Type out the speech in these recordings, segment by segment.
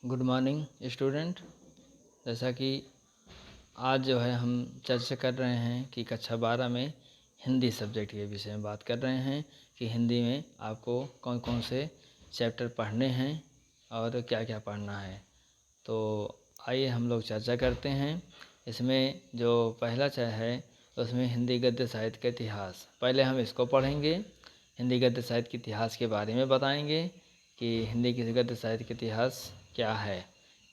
Good morning student. जैसा कि आज जो है हम चर्चा कर रहे हैं कि कक्षा 12 में हिंदी सब्जेक्ट के विषय में बात कर रहे हैं कि हिंदी में आपको कौन कौन से चैप्टर पढ़ने हैं और क्या क्या पढ़ना है। तो आइए हम लोग चर्चा करते हैं। इसमें जो पहला है उसमें हिंदी गद्य साहित्य का इतिहास। पहले हम इसको पढ़ेंगे, हिंदी गद्य साहित्य के इतिहास के बारे में बताएंगे कि हिंदी के गद्य साहित्य का इतिहास क्या है।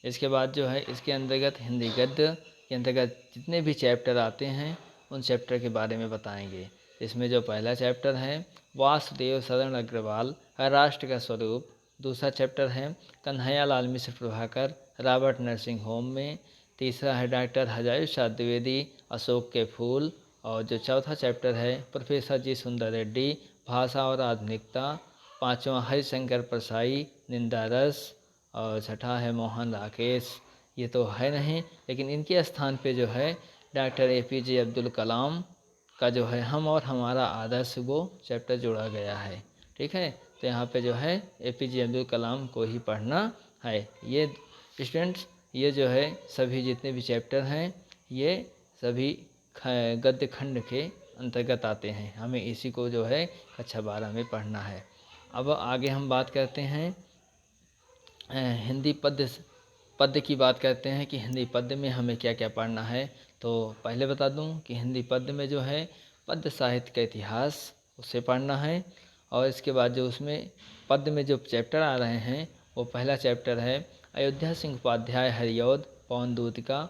इसके बाद जो है इसके अंतर्गत हिंदी गद्य के अंतर्गत जितने भी चैप्टर आते हैं उन चैप्टर के बारे में बताएंगे। इसमें जो पहला चैप्टर है वासुदेव शरण अग्रवाल राष्ट्र का स्वरूप। दूसरा चैप्टर है कन्हैया लाल मिश्र प्रभाकर रॉबर्ट नर्सिंग होम में। तीसरा है डॉक्टर हजायुषा द्विवेदी अशोक के फूल। और जो चौथा चैप्टर है प्रोफेसर जी सुंदर रेड्डी भाषा और आधुनिकता। पांचवा हरिशंकर परसाई निंदा रस। और छठा है मोहन राकेश। ये तो है नहीं, लेकिन इनके स्थान पे जो है डॉक्टर APJ अब्दुल कलाम का जो है हम और हमारा आदर्श वो चैप्टर जोड़ा गया है। ठीक है, तो यहाँ पे जो है APJ अब्दुल कलाम को ही पढ़ना है। ये स्टूडेंट्स, ये जो है सभी जितने भी चैप्टर हैं ये सभी गद्य खंड के अंतर्गत आते हैं। हमें इसी को जो है कक्षा 12 में पढ़ना है। अब आगे हम बात करते हैं हिंदी पद्य की बात करते हैं कि हिंदी पद्य में हमें क्या क्या पढ़ना है। तो पहले बता दूं कि हिंदी पद्य में जो है पद्य साहित्य का इतिहास उसे पढ़ना है। और इसके बाद जो उसमें पद्य में जो चैप्टर आ रहे हैं वो पहला चैप्टर है अयोध्या सिंह उपाध्याय हरिऔध पवन दूत का।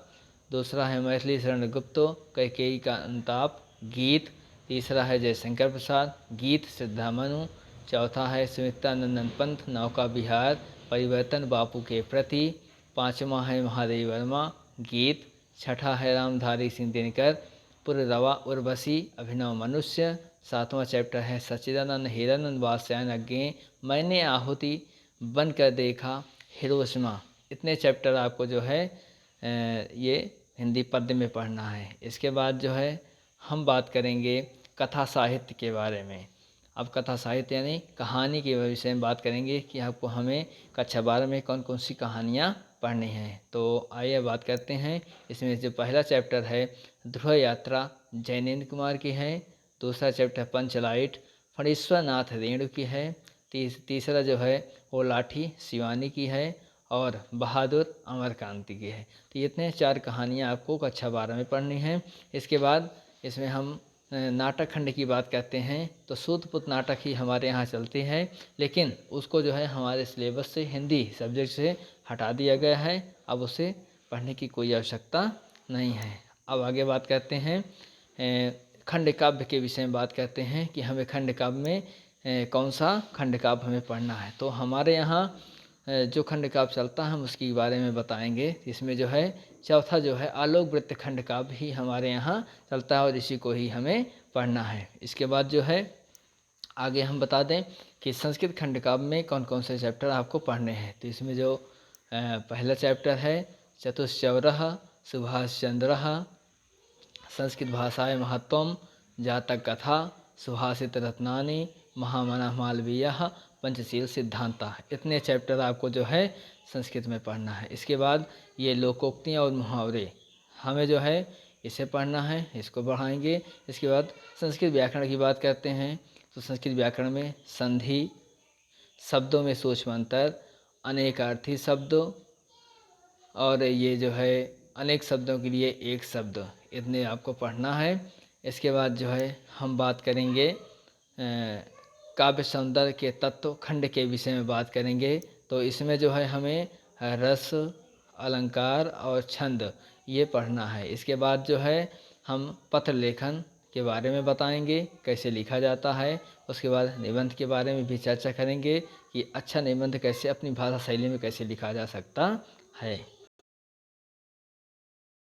दूसरा है मैथिली शरण गुप्तो कैकेयी का अंताप गीत। तीसरा है जयशंकर प्रसाद गीत श्रद्धा मनु। चौथा है सुमित्रा नंदन पंथ नौका विहार परिवर्तन बापू के प्रति। पाँचवा है महादेव वर्मा गीत। छठा है रामधारी सिंह दिनकर पुररवा उर्वशी अभिनव मनुष्य। सातवां चैप्टर है सच्चिदानंद हीरानंद वात्स्यायन अज्ञे मैंने आहुति बन कर देखा हिरोशिमा। इतने चैप्टर आपको जो है ये हिंदी पद्य में पढ़ना है। इसके बाद जो है हम बात करेंगे कथा साहित्य के बारे में। अब कथा साहित्य यानी कहानी के विषय में बात करेंगे कि आपको हमें कक्षा 12 में कौन कौन सी कहानियाँ पढ़नी हैं। तो आइए बात करते हैं। इसमें जो पहला चैप्टर है ध्रुव यात्रा जैनेन्द्र कुमार की है। दूसरा चैप्टर पंचलाइट फणीश्वर नाथ रेणु की है। तीसरा जो है वो लाठी शिवानी की है। और बहादुर अमरकांति की है। तो इतने 4 कहानियाँ आपको कक्षा 12 में पढ़नी हैं। इसके बाद इसमें हम नाटक खंड की बात करते हैं तो सूतपुत नाटक ही हमारे यहाँ चलती है, लेकिन उसको जो है हमारे सिलेबस से हिंदी सब्जेक्ट से हटा दिया गया है। अब उसे पढ़ने की कोई आवश्यकता नहीं है। अब आगे बात करते हैं खंड काव्य के विषय में बात करते हैं कि हमें खंड काव्य में कौन सा खंड काव्य हमें पढ़ना है। तो हमारे यहाँ जो खंड काव्य चलता है हम उसके बारे में बताएंगे। इसमें जो है चौथा जो है आलोक वृत्त खंड काव्य ही हमारे यहाँ चलता है और इसी को ही हमें पढ़ना है। इसके बाद जो है आगे हम बता दें कि संस्कृत खंड काव्य में कौन कौन से चैप्टर आपको पढ़ने हैं। तो इसमें जो पहला चैप्टर है चतुश्चौरः सुभाष चंद्र संस्कृत भाषाएं महत्वम जातक कथा सुभाषित रत्नानि महामना मालवीय पंचशील सिद्धांता। इतने चैप्टर आपको जो है संस्कृत में पढ़ना है। इसके बाद ये लोकोक्तियाँ और मुहावरे हमें जो है इसे पढ़ना है, इसको बढ़ाएंगे। इसके बाद संस्कृत व्याकरण की बात करते हैं तो संस्कृत व्याकरण में संधि शब्दों में सूक्ष्म अंतर अनेकार्थी शब्द और ये जो है अनेक शब्दों के लिए एक शब्द, इतने आपको पढ़ना है। इसके बाद जो है हम बात करेंगे काव्य सौंदर्य के तत्व खंड के विषय में बात करेंगे। तो इसमें जो है हमें रस अलंकार और छंद ये पढ़ना है। इसके बाद जो है हम पत्र लेखन के बारे में बताएंगे कैसे लिखा जाता है। उसके बाद निबंध के बारे में भी चर्चा करेंगे कि अच्छा निबंध कैसे अपनी भाषा शैली में कैसे लिखा जा सकता है।